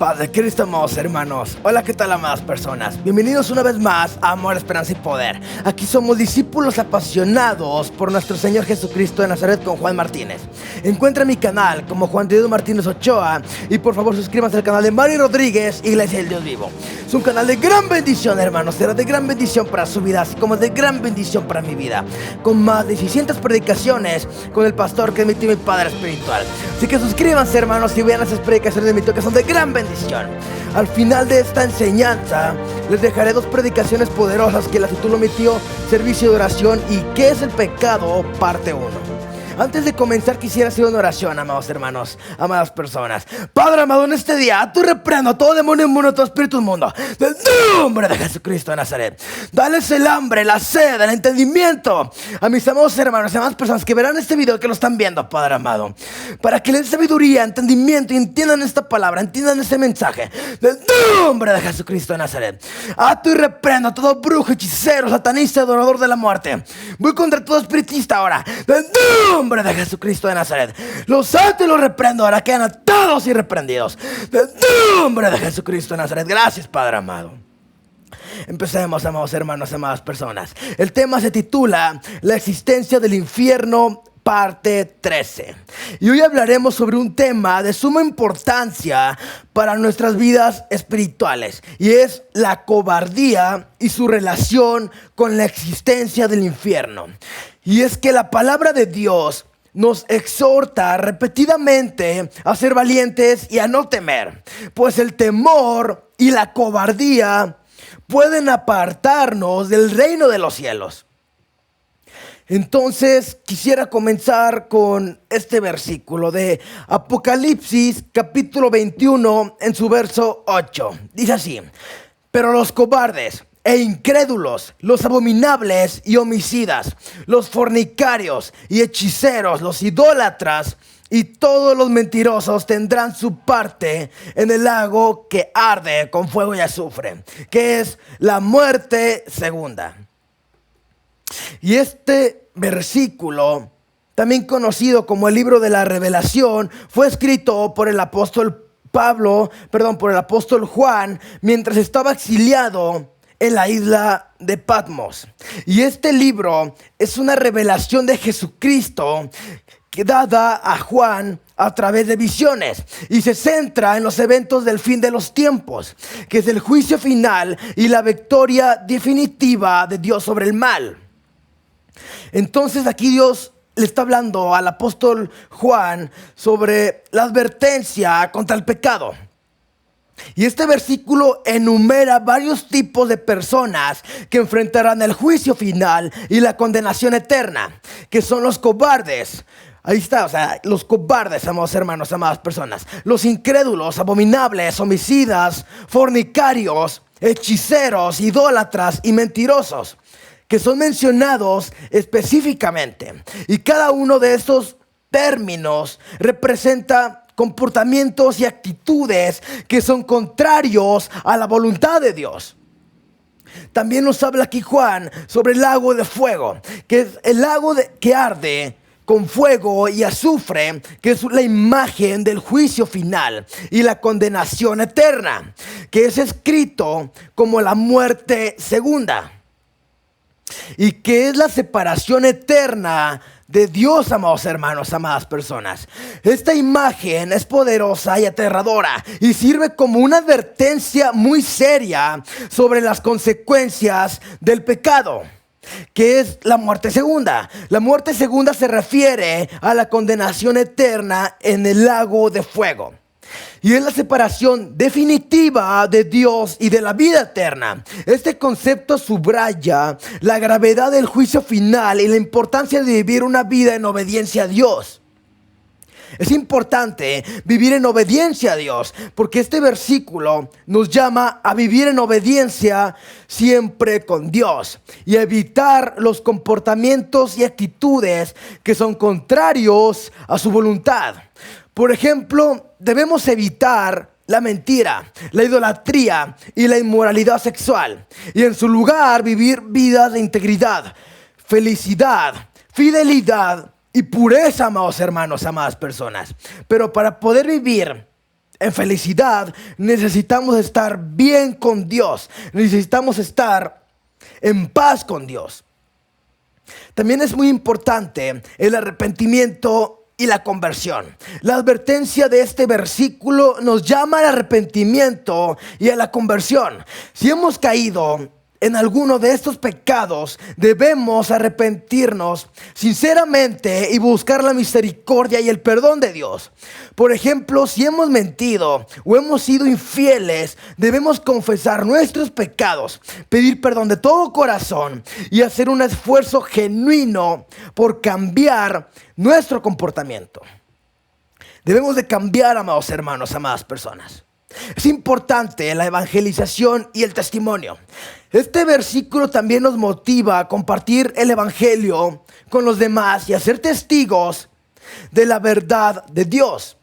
Paz de Cristo, amados hermanos. Hola, ¿qué tal, amadas personas? Bienvenidos una vez más a Amor, Esperanza y Poder. Aquí somos discípulos apasionados por nuestro Señor Jesucristo de Nazaret con Juan Martínez. Encuentra mi canal como Juan Diego Martínez Ochoa y por favor suscríbanse al canal de Mari Rodríguez, Iglesia del Dios Vivo. Es un canal de gran bendición, hermanos. Será de gran bendición para su vida, así como de gran bendición para mi vida, con más de 600 predicaciones con el pastor que es mi tío y mi padre espiritual. Así que suscríbanse, hermanos, y vean esas predicaciones de mi tío que son de gran bendición. Al final de esta enseñanza les dejaré 2 predicaciones poderosas que las titulo mi tío Servicio de Oración y ¿Qué es el pecado? Parte 1. Antes de comenzar quisiera hacer una oración, amados hermanos, amadas personas. Padre amado, en este día tú reprendo a todo demonio inmundo, todo espíritu inmundo, del nombre de Jesucristo de Nazaret. Dales el hambre, la sed, el entendimiento a mis amados hermanos y amadas personas que verán este video, que lo están viendo, Padre amado, para que les dé sabiduría, entendimiento y entiendan esta palabra, entiendan este mensaje, del nombre de Jesucristo de Nazaret. Ato y reprendo a todo brujo, hechicero, satanista, adorador de la muerte. Voy contra todo espiritista ahora, del nombre de Jesucristo de Nazaret. Los ato y los reprendo, ahora quedan atados y reprendidos, del nombre de Jesucristo de Nazaret. Gracias, Padre amado. Empecemos, amados hermanos, amadas personas. El tema se titula La existencia del infierno, parte 13. Y hoy hablaremos sobre un tema de suma importancia para nuestras vidas espirituales, y es la cobardía y su relación con la existencia del infierno. Y es que la palabra de Dios nos exhorta repetidamente a ser valientes y a no temer, pues el temor y la cobardía pueden apartarnos del reino de los cielos. Entonces quisiera comenzar con este versículo de Apocalipsis capítulo 21 en su verso 8. Dice así: pero los cobardes e incrédulos, los abominables y homicidas, los fornicarios y hechiceros, los idólatras y todos los mentirosos tendrán su parte en el lago que arde con fuego y azufre, que es la muerte segunda. Y este versículo, también conocido como el libro de la Revelación, fue escrito por el apóstol Juan, mientras estaba exiliado en la isla de Patmos. Y este libro es una revelación de Jesucristo que dada a Juan a través de visiones, y se centra en los eventos del fin de los tiempos, que es el juicio final y la victoria definitiva de Dios sobre el mal. Entonces aquí Dios le está hablando al apóstol Juan sobre la advertencia contra el pecado. Y este versículo enumera varios tipos de personas que enfrentarán el juicio final y la condenación eterna, que son los cobardes. Ahí está, o sea, los cobardes, amados hermanos, amadas personas, los incrédulos, abominables, homicidas, fornicarios, hechiceros, idólatras y mentirosos, que son mencionados específicamente. Y cada uno de estos términos representa comportamientos y actitudes que son contrarios a la voluntad de Dios. También nos habla aquí Juan sobre el lago de fuego, que es el lago que arde con fuego y azufre, que es la imagen del juicio final y la condenación eterna, que es escrito como la muerte segunda, y que es la separación eterna de Dios, amados hermanos, amadas personas. Esta imagen es poderosa y aterradora y sirve como una advertencia muy seria sobre las consecuencias del pecado, que es la muerte segunda. La muerte segunda se refiere a la condenación eterna en el lago de fuego, y es la separación definitiva de Dios y de la vida eterna. Este concepto subraya la gravedad del juicio final y la importancia de vivir una vida en obediencia a Dios. Es importante vivir en obediencia a Dios, porque este versículo nos llama a vivir en obediencia siempre con Dios y evitar los comportamientos y actitudes que son contrarios a su voluntad. Por ejemplo, debemos evitar la mentira, la idolatría y la inmoralidad sexual, y en su lugar vivir vidas de integridad, felicidad, fidelidad y pureza, amados hermanos, amadas personas. Pero para poder vivir en felicidad, necesitamos estar bien con Dios. Necesitamos estar en paz con Dios. También es muy importante el arrepentimiento y la conversión. La advertencia de este versículo nos llama al arrepentimiento y a la conversión. Si hemos caído en alguno de estos pecados, debemos arrepentirnos sinceramente y buscar la misericordia y el perdón de Dios. Por ejemplo, si hemos mentido o hemos sido infieles, debemos confesar nuestros pecados, pedir perdón de todo corazón y hacer un esfuerzo genuino por cambiar nuestro comportamiento. Debemos de cambiar, amados hermanos, amadas personas. Es importante la evangelización y el testimonio. Este versículo también nos motiva a compartir el evangelio con los demás y a ser testigos de la verdad de Dios.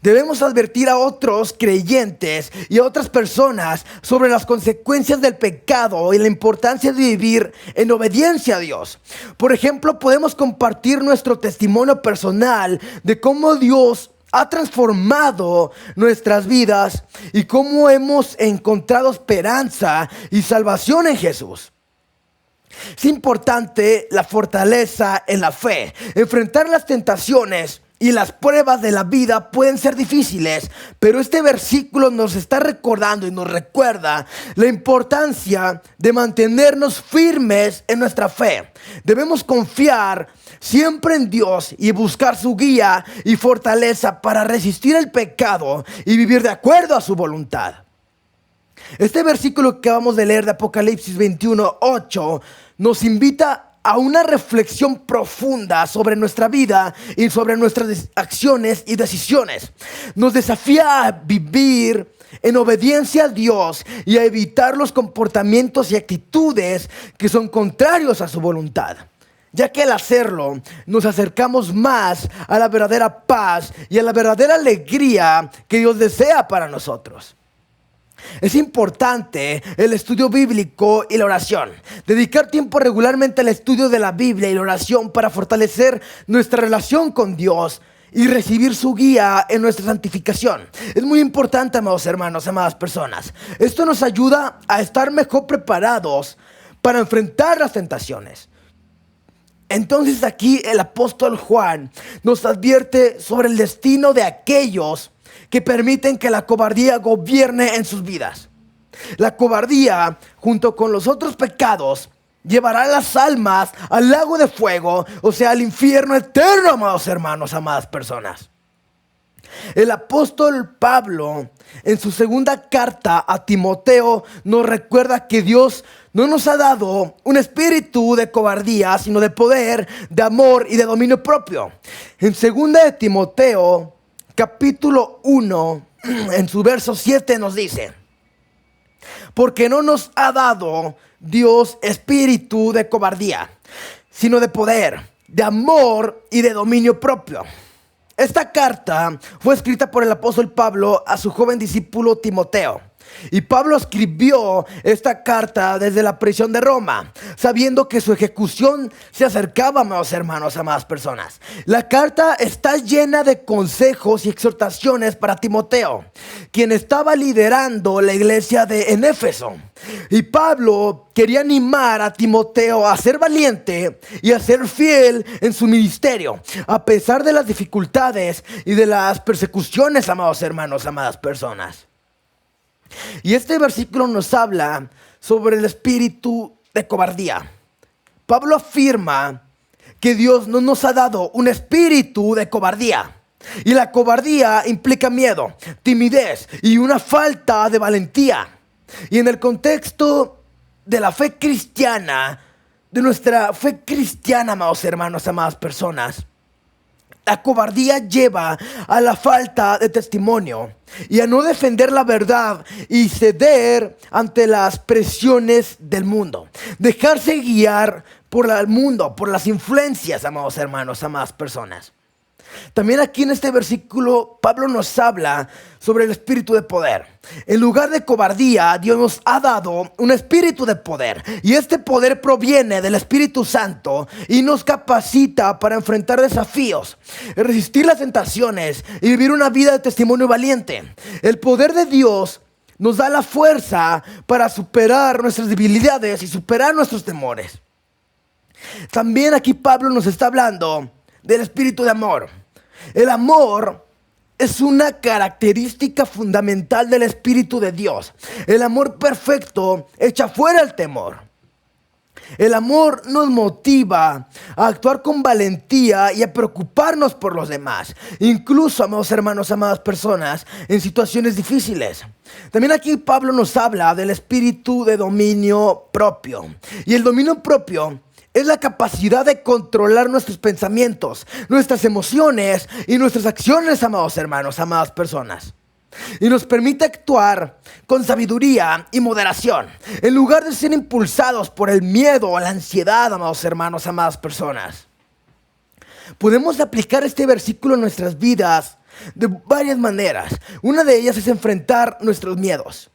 Debemos advertir a otros creyentes y a otras personas sobre las consecuencias del pecado y la importancia de vivir en obediencia a Dios. Por ejemplo, podemos compartir nuestro testimonio personal de cómo Dios ha transformado nuestras vidas y cómo hemos encontrado esperanza y salvación en Jesús. Es importante la fortaleza en la fe. Enfrentar las tentaciones y las pruebas de la vida pueden ser difíciles, pero este versículo nos está recordando y nos recuerda la importancia de mantenernos firmes en nuestra fe. Debemos confiar siempre en Dios y buscar su guía y fortaleza para resistir el pecado y vivir de acuerdo a su voluntad. Este versículo que acabamos de leer de Apocalipsis 21:8 nos invita a una reflexión profunda sobre nuestra vida y sobre nuestras acciones y decisiones. Nos desafía a vivir en obediencia a Dios y a evitar los comportamientos y actitudes que son contrarios a su voluntad, ya que al hacerlo nos acercamos más a la verdadera paz y a la verdadera alegría que Dios desea para nosotros. Es importante el estudio bíblico y la oración. Dedicar tiempo regularmente al estudio de la Biblia y la oración para fortalecer nuestra relación con Dios y recibir su guía en nuestra santificación. Es muy importante, amados hermanos, amadas personas. Esto nos ayuda a estar mejor preparados para enfrentar las tentaciones. Entonces aquí el apóstol Juan nos advierte sobre el destino de aquellos que permiten que la cobardía gobierne en sus vidas. La cobardía, junto con los otros pecados, llevará las almas al lago de fuego, o sea, al infierno eterno, amados hermanos, amadas personas. El apóstol Pablo, en su segunda carta a Timoteo, nos recuerda que Dios no nos ha dado un espíritu de cobardía, sino de poder, de amor y de dominio propio. En segunda de Timoteo, capítulo 1, en su verso 7 nos dice: porque no nos ha dado Dios espíritu de cobardía, sino de poder, de amor y de dominio propio. Esta carta fue escrita por el apóstol Pablo a su joven discípulo Timoteo. Y Pablo escribió esta carta desde la prisión de Roma, sabiendo que su ejecución se acercaba, amados hermanos, amadas personas. La carta está llena de consejos y exhortaciones para Timoteo, quien estaba liderando la iglesia en Éfeso. Y Pablo quería animar a Timoteo a ser valiente y a ser fiel en su ministerio, a pesar de las dificultades y de las persecuciones, amados hermanos, amadas personas. Y este versículo nos habla sobre el espíritu de cobardía. Pablo afirma que Dios no nos ha dado un espíritu de cobardía. Y la cobardía implica miedo, timidez y una falta de valentía. Y en el contexto de la fe cristiana, de nuestra fe cristiana, amados hermanos, amadas personas, la cobardía lleva a la falta de testimonio y a no defender la verdad y ceder ante las presiones del mundo. Dejarse guiar por el mundo, por las influencias, amados hermanos, amadas personas. También aquí en este versículo Pablo nos habla sobre el espíritu de poder. En lugar de cobardía, Dios nos ha dado un espíritu de poder. Y este poder proviene del Espíritu Santo y nos capacita para enfrentar desafíos, resistir las tentaciones y vivir una vida de testimonio valiente. El poder de Dios nos da la fuerza para superar nuestras debilidades y superar nuestros temores. También aquí Pablo nos está hablando del espíritu de amor. El amor es una característica fundamental del Espíritu de Dios. El amor perfecto echa fuera el temor. El amor nos motiva a actuar con valentía y a preocuparnos por los demás. Incluso, amados hermanos, amadas personas, en situaciones difíciles. También aquí Pablo nos habla del espíritu de dominio propio. Y el dominio propio es la capacidad de controlar nuestros pensamientos, nuestras emociones y nuestras acciones, amados hermanos, amadas personas. Y nos permite actuar con sabiduría y moderación, en lugar de ser impulsados por el miedo o la ansiedad, amados hermanos, amadas personas. Podemos aplicar este versículo en nuestras vidas de varias maneras. Una de ellas es enfrentar nuestros miedos.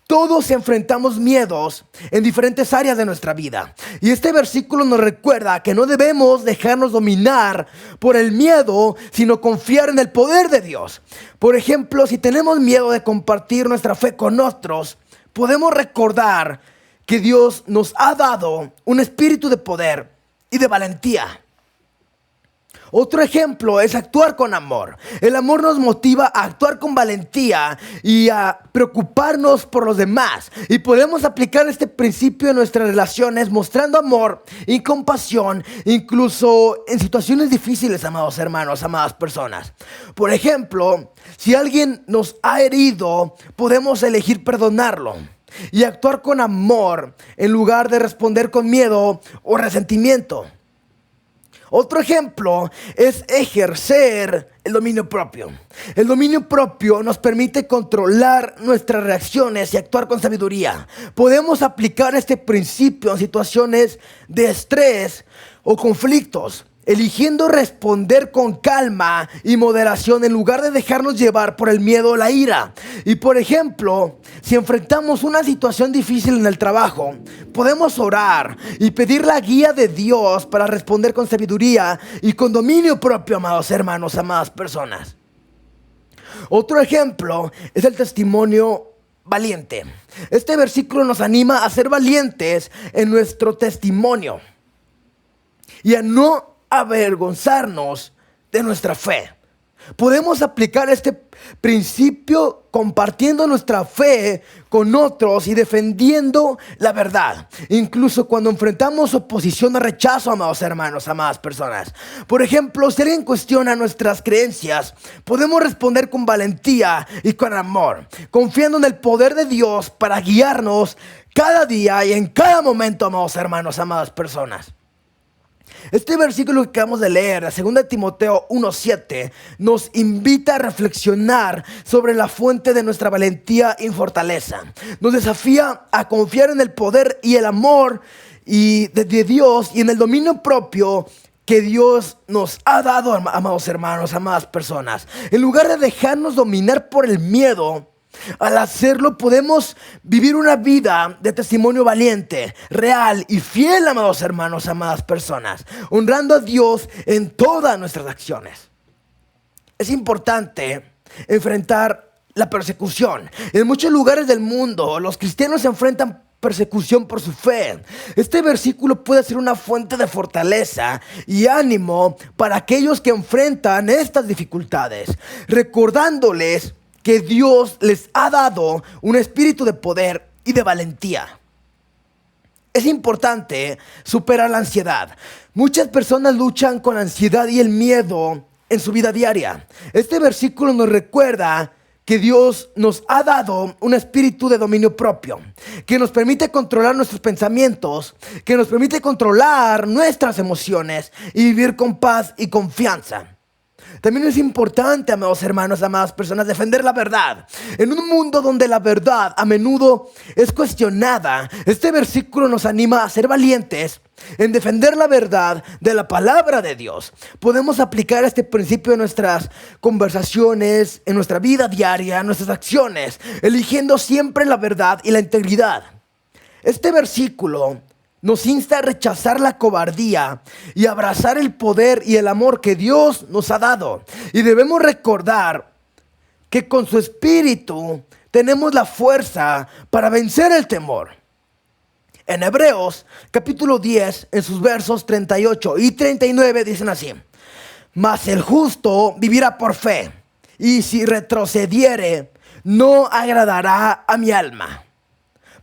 Todos enfrentamos miedos en diferentes áreas de nuestra vida. Y este versículo nos recuerda que no debemos dejarnos dominar por el miedo, sino confiar en el poder de Dios. Por ejemplo, si tenemos miedo de compartir nuestra fe con otros, podemos recordar que Dios nos ha dado un espíritu de poder y de valentía. Otro ejemplo es actuar con amor. El amor nos motiva a actuar con valentía y a preocuparnos por los demás. Y podemos aplicar este principio en nuestras relaciones mostrando amor y compasión, incluso en situaciones difíciles, amados hermanos, amadas personas. Por ejemplo, si alguien nos ha herido, podemos elegir perdonarlo y actuar con amor en lugar de responder con miedo o resentimiento. Otro ejemplo es ejercer el dominio propio. El dominio propio nos permite controlar nuestras reacciones y actuar con sabiduría. Podemos aplicar este principio en situaciones de estrés o conflictos, eligiendo responder con calma y moderación en lugar de dejarnos llevar por el miedo o la ira. Y por ejemplo, si enfrentamos una situación difícil en el trabajo, podemos orar y pedir la guía de Dios para responder con sabiduría y con dominio propio, amados hermanos, amadas personas. Otro ejemplo es el testimonio valiente. Este versículo nos anima a ser valientes en nuestro testimonio y a no avergonzarnos de nuestra fe. Podemos aplicar este principio compartiendo nuestra fe con otros y defendiendo la verdad, incluso cuando enfrentamos oposición o rechazo, amados hermanos, amadas personas. Por ejemplo, si alguien cuestiona nuestras creencias, podemos responder con valentía y con amor, confiando en el poder de Dios para guiarnos cada día y en cada momento, amados hermanos, amadas personas. Este versículo que acabamos de leer, de 2 Timoteo 1:7, nos invita a reflexionar sobre la fuente de nuestra valentía y fortaleza. Nos desafía a confiar en el poder y el amor de Dios y en el dominio propio que Dios nos ha dado, amados hermanos, amadas personas. En lugar de dejarnos dominar por el miedo, al hacerlo podemos vivir una vida de testimonio valiente, real y fiel, amados hermanos, amadas personas, honrando a Dios en todas nuestras acciones. Es importante enfrentar la persecución. En muchos lugares del mundo, los cristianos se enfrentan persecución por su fe. Este versículo puede ser una fuente de fortaleza y ánimo para aquellos que enfrentan estas dificultades, recordándoles que Dios les ha dado un espíritu de poder y de valentía. Es importante superar la ansiedad. Muchas personas luchan con la ansiedad y el miedo en su vida diaria. Este versículo nos recuerda que Dios nos ha dado un espíritu de dominio propio, que nos permite controlar nuestros pensamientos, que nos permite controlar nuestras emociones y vivir con paz y confianza. También es importante, amados hermanos, amadas personas, defender la verdad. En un mundo donde la verdad a menudo es cuestionada, este versículo nos anima a ser valientes en defender la verdad de la palabra de Dios. Podemos aplicar este principio en nuestras conversaciones, en nuestra vida diaria, en nuestras acciones, eligiendo siempre la verdad y la integridad. Este versículo nos insta a rechazar la cobardía y abrazar el poder y el amor que Dios nos ha dado. Y debemos recordar que con su espíritu tenemos la fuerza para vencer el temor. En Hebreos capítulo 10, en sus versos 38 y 39 dicen así: mas el justo vivirá por fe, y si retrocediere, no agradará a mi alma.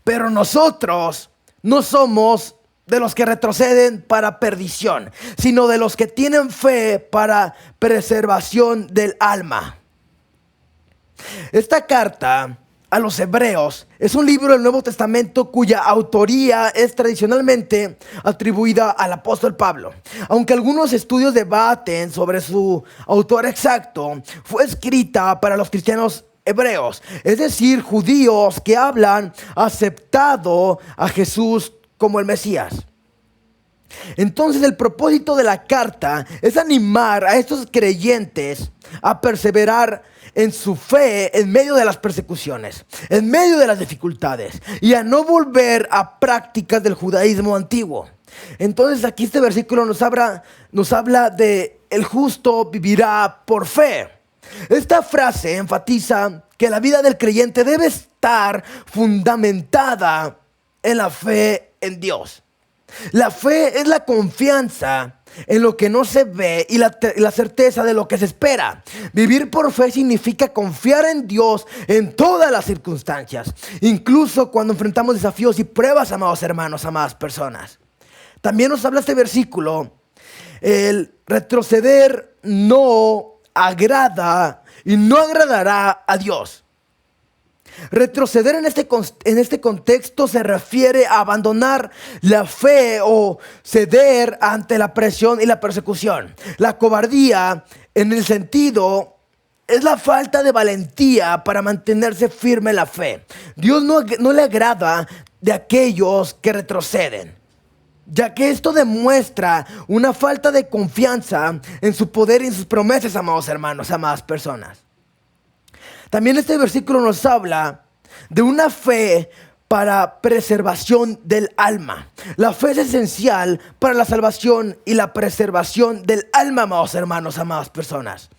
Pero nosotros no somos de los que retroceden para perdición, sino de los que tienen fe para preservación del alma. Esta carta a los Hebreos es un libro del Nuevo Testamento cuya autoría es tradicionalmente atribuida al apóstol Pablo. Aunque algunos estudios debaten sobre su autor exacto, fue escrita para los cristianos hebreos, es decir, judíos que hablan aceptado a Jesús como el Mesías. Entonces el propósito de la carta es animar a estos creyentes a perseverar en su fe en medio de las persecuciones, en medio de las dificultades, y a no volver a prácticas del judaísmo antiguo. Entonces aquí este versículo nos habla de el justo vivirá por fe. Esta frase enfatiza que la vida del creyente debe estar fundamentada en la fe en Dios. La fe es la confianza en lo que no se ve y la certeza de lo que se espera. Vivir por fe significa confiar en Dios en todas las circunstancias, incluso cuando enfrentamos desafíos y pruebas, amados hermanos, amadas personas. También nos habla este versículo: el retroceder no agrada y no agradará a Dios. Retroceder en este contexto se refiere a abandonar la fe o ceder ante la presión y la persecución. La cobardía, en el sentido, es la falta de valentía para mantenerse firme en la fe. Dios no le agrada de aquellos que retroceden, ya que esto demuestra una falta de confianza en su poder y en sus promesas, amados hermanos, amadas personas. También este versículo nos habla de una fe para preservación del alma. La fe es esencial para la salvación y la preservación del alma, amados hermanos, amadas personas.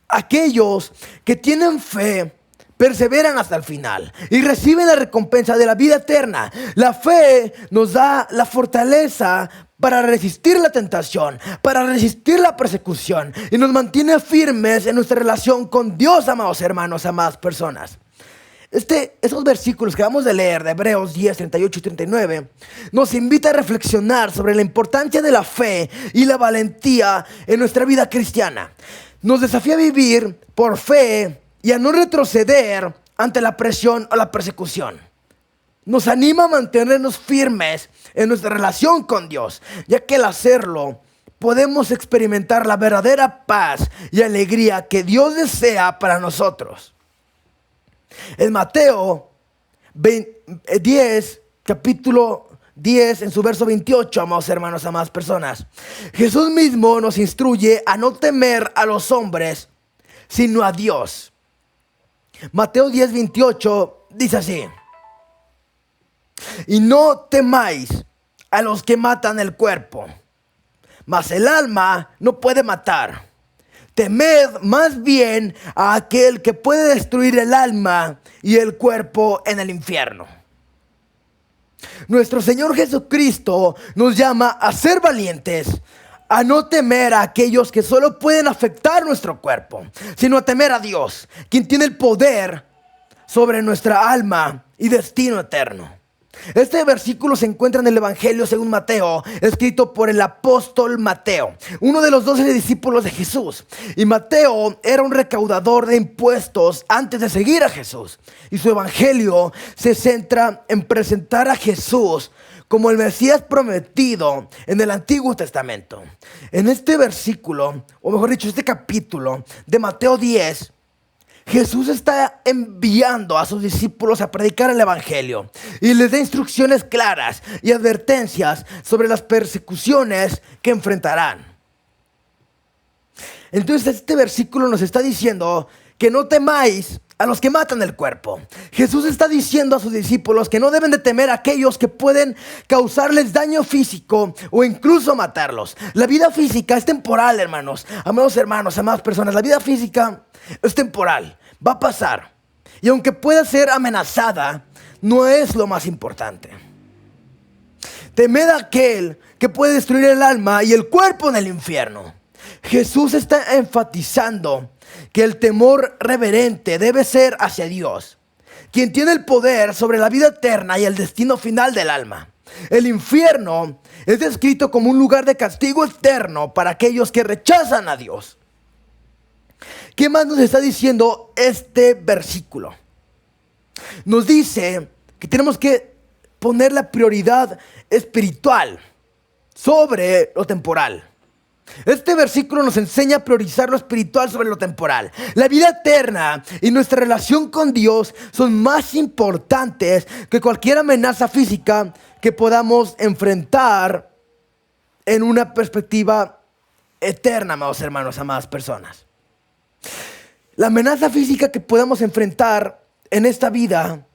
Aquellos que tienen fe perseveran hasta el final y reciben la recompensa de la vida eterna. La fe nos da la fortaleza para resistir la tentación, para resistir la persecución, y nos firmes en nuestra relación con Dios, amados hermanos, amadas personas. Esos versículos que vamos a leer de Hebreos 10, 38 y 39 nos invita a reflexionar sobre la importancia de la fe y la valentía en nuestra vida cristiana. Nos desafía a vivir por fe y a no retroceder ante la presión o la persecución. Nos anima a mantenernos firmes en nuestra relación con Dios, ya que al hacerlo podemos experimentar la verdadera paz y alegría que Dios desea para nosotros. En Mateo 10, capítulo 10, en su verso 28, amados hermanos, amadas personas, Jesús mismo nos instruye a no temer a los hombres, sino a Dios. Mateo 10, 28 dice así: y no temáis a los que matan el cuerpo, mas el alma no puede matar. Temed más bien a aquel que puede destruir el alma y el cuerpo en el infierno. Nuestro Señor Jesucristo nos llama a ser valientes, a no temer a aquellos que solo pueden afectar nuestro cuerpo, sino a temer a Dios, quien tiene el poder sobre nuestra alma y destino eterno. Este versículo se encuentra en el Evangelio según Mateo, escrito por el apóstol Mateo, uno de los 12 discípulos de Jesús. Y Mateo era un recaudador de impuestos antes de seguir a Jesús. Y su evangelio se centra en presentar a Jesús como el Mesías prometido en el Antiguo Testamento. En este versículo, o mejor dicho, este capítulo de Mateo 10, Jesús está enviando a sus discípulos a predicar el evangelio y les da instrucciones claras y advertencias sobre las persecuciones que enfrentarán. Entonces este versículo nos está diciendo que no temáis a los que matan el cuerpo. Jesús está diciendo a sus discípulos que no deben de temer a aquellos que pueden causarles daño físico o incluso matarlos. La vida física es temporal, hermanos, amadas personas. La vida física es temporal, va a pasar. Y aunque pueda ser amenazada, no es lo más importante. Temed a aquel que puede destruir el alma y el cuerpo en el infierno. Jesús está enfatizando que el temor reverente debe ser hacia Dios, quien tiene el poder sobre la vida eterna y el destino final del alma. El infierno es descrito como un lugar de castigo eterno para aquellos que rechazan a Dios. ¿Qué más nos está diciendo este versículo? Nos dice que tenemos que poner la prioridad espiritual sobre lo temporal. Este versículo nos enseña a priorizar lo espiritual sobre lo temporal. La vida eterna y nuestra relación con Dios son más importantes que cualquier amenaza física que podamos enfrentar en una perspectiva eterna, amados hermanos, amadas personas. La amenaza física que podamos enfrentar en esta vida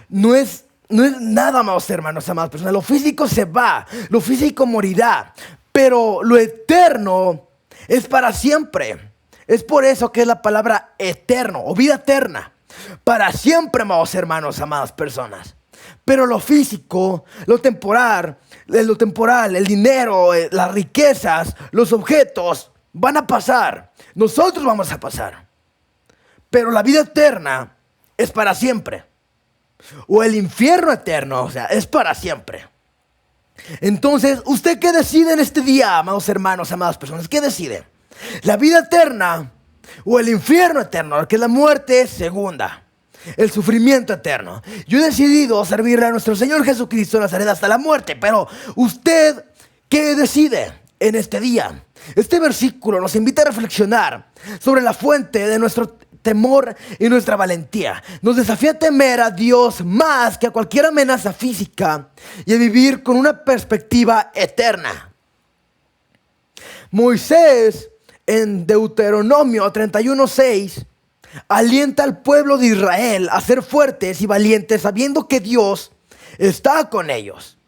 no es nada, amados hermanos, amadas personas. Lo físico se va, lo físico morirá. Pero lo eterno es para siempre. Es por eso que es la palabra eterno o vida eterna. Para siempre, amados hermanos, amadas personas. Pero lo físico, lo temporal, el dinero, las riquezas, los objetos van a pasar. Nosotros vamos a pasar. Pero la vida eterna es para siempre. O el infierno eterno, o sea, es para siempre. Entonces, ¿usted qué decide en este día, amados hermanos, amadas personas? ¿Qué decide? ¿La vida eterna o el infierno eterno? Que es la muerte segunda, el sufrimiento eterno. Yo he decidido servirle a nuestro Señor Jesucristo de Nazaret hasta la muerte. Pero ¿usted qué decide en este día? Este versículo nos invita a reflexionar sobre la fuente de nuestro temor y nuestra valentía. Nos desafía a temer a Dios más que a cualquier amenaza física y a vivir con una perspectiva eterna. Moisés, en Deuteronomio 31:6, alienta al pueblo de Israel a ser fuertes y valientes, sabiendo que Dios está con ellos.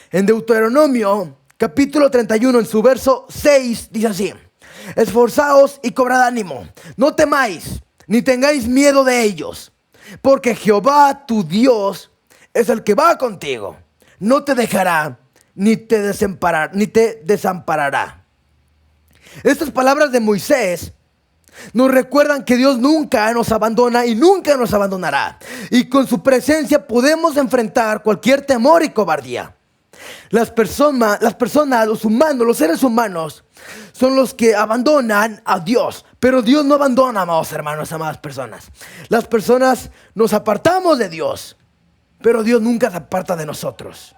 En Deuteronomio capítulo 31, en su verso 6, dice así: esforzaos y cobrad ánimo, no temáis, ni tengáis miedo de ellos, porque Jehová tu Dios es el que va contigo, no te dejará, ni te desamparará. Estas palabras de Moisés nos recuerdan que Dios nunca nos abandona y nunca nos abandonará, y con su presencia podemos enfrentar cualquier temor y cobardía. Las personas, los humanos, los seres humanos son los que abandonan a Dios. Pero Dios no abandona, amados hermanos, amadas personas. Las personas nos apartamos de Dios, pero Dios nunca se aparta de nosotros.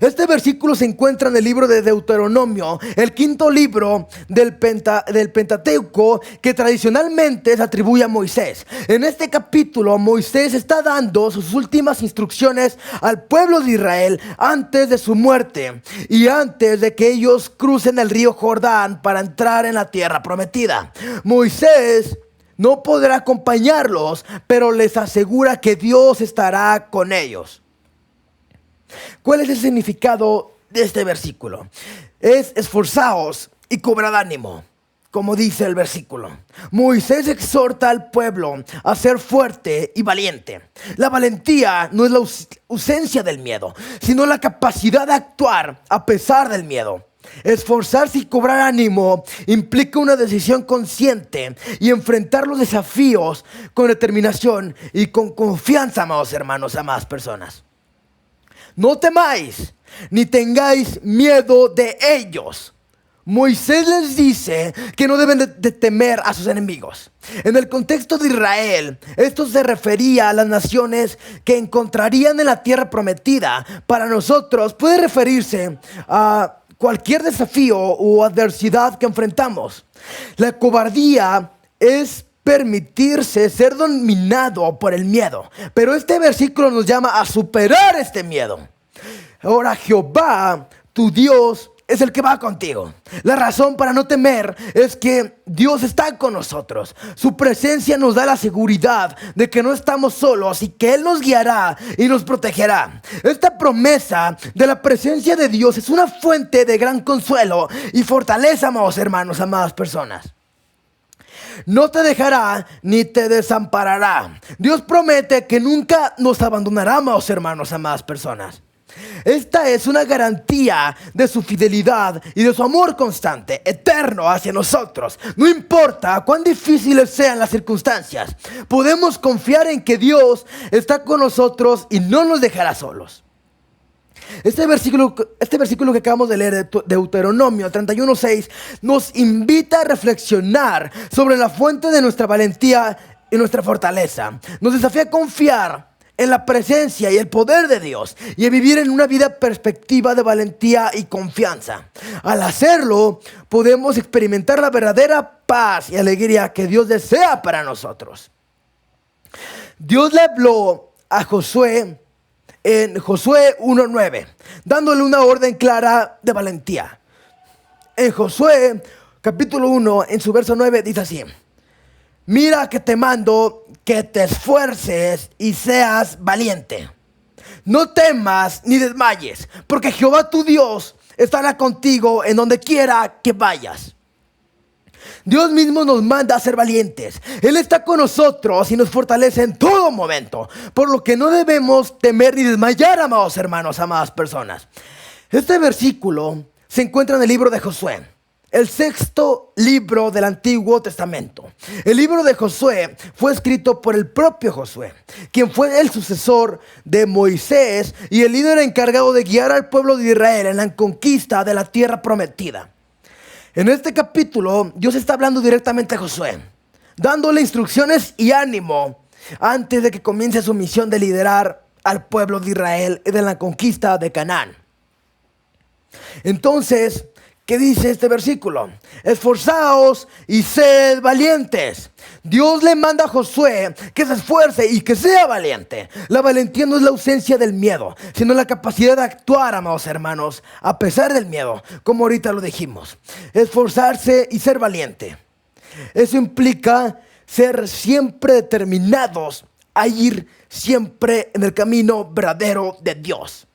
Este versículo se encuentra en el libro de Deuteronomio, el quinto libro del Pentateuco, que tradicionalmente se atribuye a Moisés. En este capítulo, Moisés está dando sus últimas instrucciones al pueblo de Israel antes de su muerte y antes de que ellos crucen el río Jordán para entrar en la tierra prometida. Moisés no podrá acompañarlos, pero les asegura que Dios estará con ellos. ¿Cuál es el significado de este versículo? Es esforzaos y cobrad ánimo, como dice el versículo. Moisés exhorta al pueblo a ser fuerte y valiente. La valentía no es la ausencia del miedo, sino la capacidad de actuar a pesar del miedo. Esforzarse y cobrar ánimo implica una decisión consciente y enfrentar los desafíos con determinación y con confianza, amados hermanos, amadas personas. No temáis, ni tengáis miedo de ellos. Moisés les dice que no deben de temer a sus enemigos. En el contexto de Israel, esto se refería a las naciones que encontrarían en la tierra prometida. Para nosotros puede referirse a cualquier desafío o adversidad que enfrentamos. La cobardía es permitirse ser dominado por el miedo. Pero este versículo nos llama a superar este miedo. Ahora Jehová, tu Dios, es el que va contigo. La razón para no temer es que Dios está con nosotros. Su presencia nos da la seguridad de que no estamos solos y que Él nos guiará y nos protegerá. Esta promesa de la presencia de Dios es una fuente de gran consuelo y fortaleza, amados hermanos, amadas personas. No te dejará ni te desamparará. Dios promete que nunca nos abandonará, amados hermanos, amadas personas. Esta es una garantía de su fidelidad y de su amor constante, eterno hacia nosotros. No importa cuán difíciles sean las circunstancias, podemos confiar en que Dios está con nosotros y no nos dejará solos. Este versículo que acabamos de leer de Deuteronomio 31:6 nos invita a reflexionar sobre la fuente de nuestra valentía y nuestra fortaleza. Nos desafía a confiar en la presencia y el poder de Dios y a vivir en una vida perspectiva de valentía y confianza. Al hacerlo, podemos experimentar la verdadera paz y alegría que Dios desea para nosotros. Dios le habló a Josué en Josué 1:9, dándole una orden clara de valentía. En Josué capítulo 1, en su verso 9, dice así: mira que te mando que te esfuerces y seas valiente. No temas ni desmayes, porque Jehová tu Dios estará contigo en donde quiera que vayas. Dios mismo nos manda a ser valientes. Él está con nosotros y nos fortalece en todo momento, por lo que no debemos temer ni desmayar, amados hermanos, amadas personas. Este versículo se encuentra en el libro de Josué, el sexto libro del Antiguo Testamento. El libro de Josué fue escrito por el propio Josué, quien fue el sucesor de Moisés y el líder encargado de guiar al pueblo de Israel en la conquista de la tierra prometida. En este capítulo, Dios está hablando directamente a Josué, dándole instrucciones y ánimo antes de que comience su misión de liderar al pueblo de Israel en la conquista de Canaán. Entonces, ¿qué dice este versículo? Esforzaos y sed valientes. Dios le manda a Josué que se esfuerce y que sea valiente. La valentía no es la ausencia del miedo, sino la capacidad de actuar, amados hermanos, a pesar del miedo, como ahorita lo dijimos. Esforzarse y ser valiente. Eso implica ser siempre determinados a ir siempre en el camino verdadero de Dios,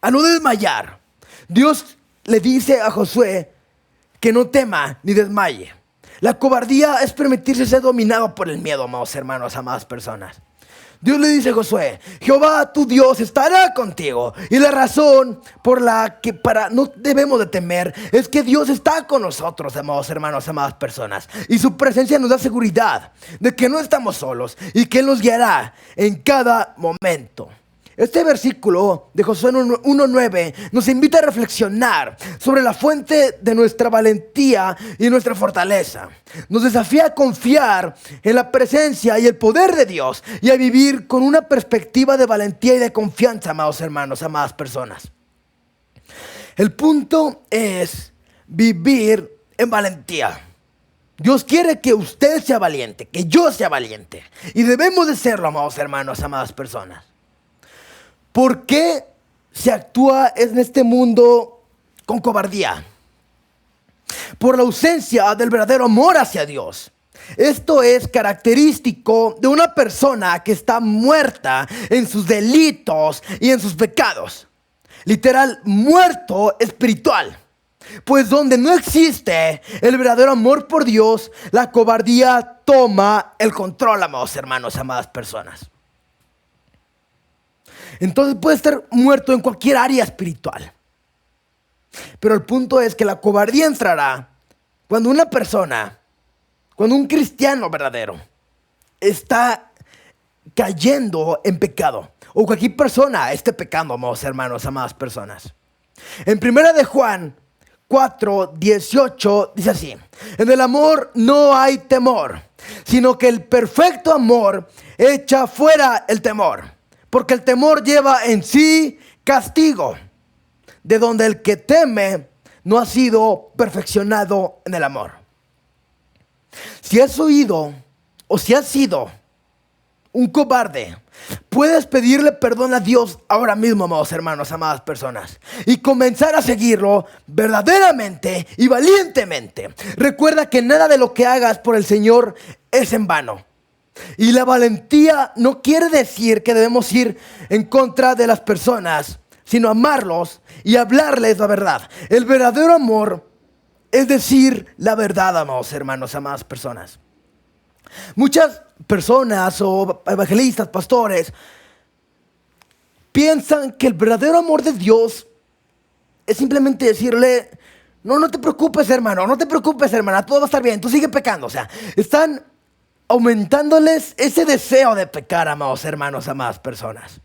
a no desmayar. Dios le dice a Josué que no tema ni desmaye. La cobardía es permitirse ser dominado por el miedo, amados hermanos, amadas personas. Dios le dice a Josué: Jehová tu Dios estará contigo. Y la razón por la que no debemos de temer es que Dios está con nosotros, amados hermanos, amadas personas. Y su presencia nos da seguridad de que no estamos solos y que Él nos guiará en cada momento. Este versículo de Josué 1:9 nos invita a reflexionar sobre la fuente de nuestra valentía y nuestra fortaleza. Nos desafía a confiar en la presencia y el poder de Dios y a vivir con una perspectiva de valentía y de confianza, amados hermanos, amadas personas. El punto es vivir en valentía. Dios quiere que usted sea valiente, que yo sea valiente. Y debemos de serlo, amados hermanos, amadas personas. ¿Por qué se actúa en este mundo con cobardía? Por la ausencia del verdadero amor hacia Dios. Esto es característico de una persona que está muerta en sus delitos y en sus pecados. Literal, muerto espiritual. Pues donde no existe el verdadero amor por Dios, la cobardía toma el control, amados hermanos, amadas personas. Entonces puede estar muerto en cualquier área espiritual. Pero el punto es que la cobardía entrará cuando una persona, cuando un cristiano verdadero está cayendo en pecado. O cualquier persona esté pecando, amados hermanos, amadas personas. En 1 de Juan 4:18 dice así: en el amor no hay temor, sino que el perfecto amor echa fuera el temor. Porque el temor lleva en sí castigo, de donde el que teme no ha sido perfeccionado en el amor. Si has oído o si has sido un cobarde, puedes pedirle perdón a Dios ahora mismo, amados hermanos, amadas personas, y comenzar a seguirlo verdaderamente y valientemente. Recuerda que nada de lo que hagas por el Señor es en vano. Y la valentía no quiere decir que debemos ir en contra de las personas, sino amarlos y hablarles la verdad. El verdadero amor es decir la verdad, amados hermanos, amadas personas. Muchas personas o evangelistas, pastores, piensan que el verdadero amor de Dios es simplemente decirle: no te preocupes, hermano, no te preocupes, hermana, todo va a estar bien, tú sigue pecando. O sea, están aumentándoles ese deseo de pecar, amados hermanos, amadas personas,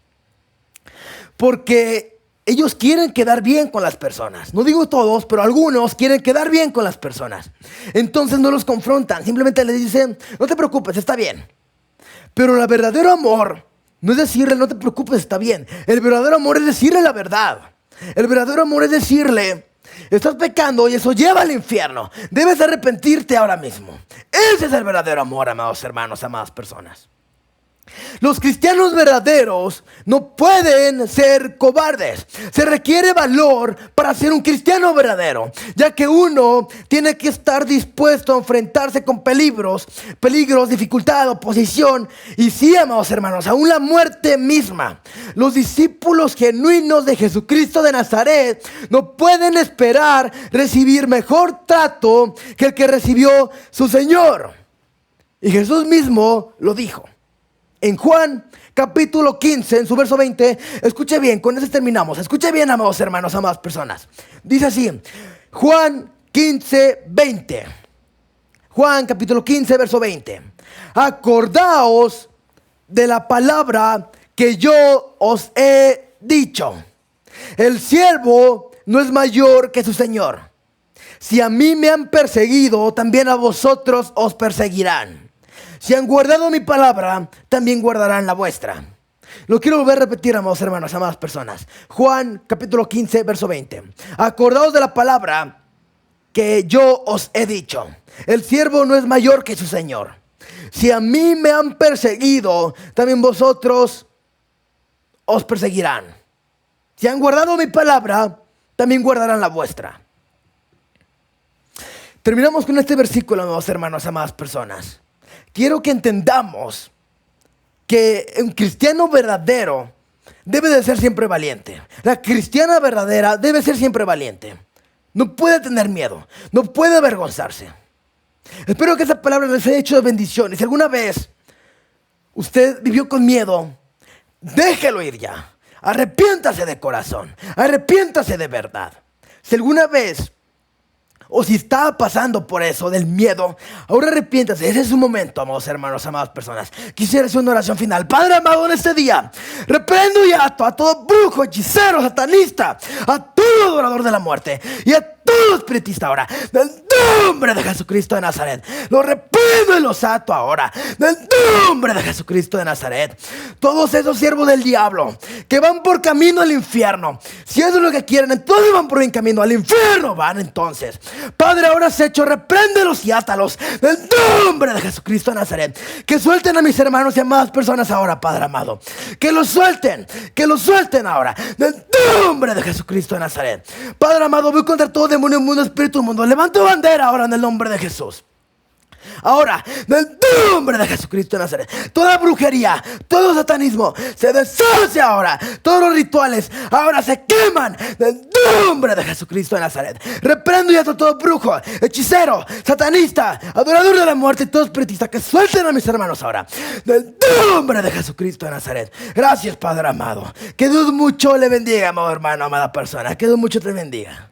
porque ellos quieren quedar bien con las personas. No digo todos, pero algunos quieren quedar bien con las personas. Entonces no los confrontan, simplemente les dicen: no te preocupes, está bien. Pero el verdadero amor no es decirle: no te preocupes, está bien. El verdadero amor es decirle la verdad. El verdadero amor es decirle: estás pecando y eso lleva al infierno. Debes arrepentirte ahora mismo. Ese es el verdadero amor, amados hermanos, amadas personas. Los cristianos verdaderos no pueden ser cobardes. Se requiere valor para ser un cristiano verdadero, ya que uno tiene que estar dispuesto a enfrentarse con peligros, dificultad, oposición y sí, amados hermanos, aún la muerte misma. Los discípulos genuinos de Jesucristo de Nazaret no pueden esperar recibir mejor trato que el que recibió su Señor. Y Jesús mismo lo dijo. En Juan capítulo 15, en su verso 20, escuche bien, con eso terminamos. Escuche bien, amados hermanos, amadas personas. Dice así, Juan 15, 20. Juan capítulo 15, verso 20. Acordaos de la palabra que yo os he dicho. El siervo no es mayor que su Señor. Si a mí me han perseguido, también a vosotros os perseguirán. Si han guardado mi palabra, también guardarán la vuestra. Lo quiero volver a repetir, amados hermanos, amadas personas. Juan capítulo 15, verso 20. Acordaos de la palabra que yo os he dicho. El siervo no es mayor que su Señor. Si a mí me han perseguido, también vosotros os perseguirán. Si han guardado mi palabra, también guardarán la vuestra. Terminamos con este versículo, amados hermanos, amadas personas. Quiero que entendamos que un cristiano verdadero debe de ser siempre valiente. La cristiana verdadera debe ser siempre valiente. No puede tener miedo, no puede avergonzarse. Espero que esa palabra les haya hecho de bendición. Y si alguna vez usted vivió con miedo, déjelo ir ya. Arrepiéntase de corazón, arrepiéntase de verdad. Si alguna vez o si estaba pasando por eso del miedo, ahora arrepiéntase. Ese es su momento, amados hermanos, amadas personas. Quisiera hacer una oración final. Padre amado, en este día reprendo y ato a todo brujo, hechicero, satanista, a todo adorador de la muerte y a todo espiritista ahora, del nombre de Jesucristo de Nazaret. Lo reprendo y los ato ahora, del nombre de Jesucristo de Nazaret. Todos esos siervos del diablo que van por camino al infierno, si eso es lo que quieren, entonces van por buen camino al infierno, van entonces. Padre, ahora has hecho, repréndelos y átalos del nombre de Jesucristo de Nazaret. Que suelten a mis hermanos y amadas personas ahora, Padre amado. Que los suelten ahora del nombre de Jesucristo de Nazaret. Padre amado, voy contra todo demonio, mundo, espíritu, mundo. Levanto bandera ahora en el nombre de Jesús. Ahora, en el nombre de Jesucristo de Nazaret, toda brujería, todo satanismo se deshace ahora. Todos los rituales ahora se queman en el nombre de Jesucristo de Nazaret. Reprendo y ato todo brujo, hechicero, satanista, adorador de la muerte y todo espiritista. Que suelten a mis hermanos ahora, en el nombre de Jesucristo de Nazaret. Gracias, Padre amado. Que Dios mucho le bendiga, amado hermano, amada persona. Que Dios mucho te bendiga.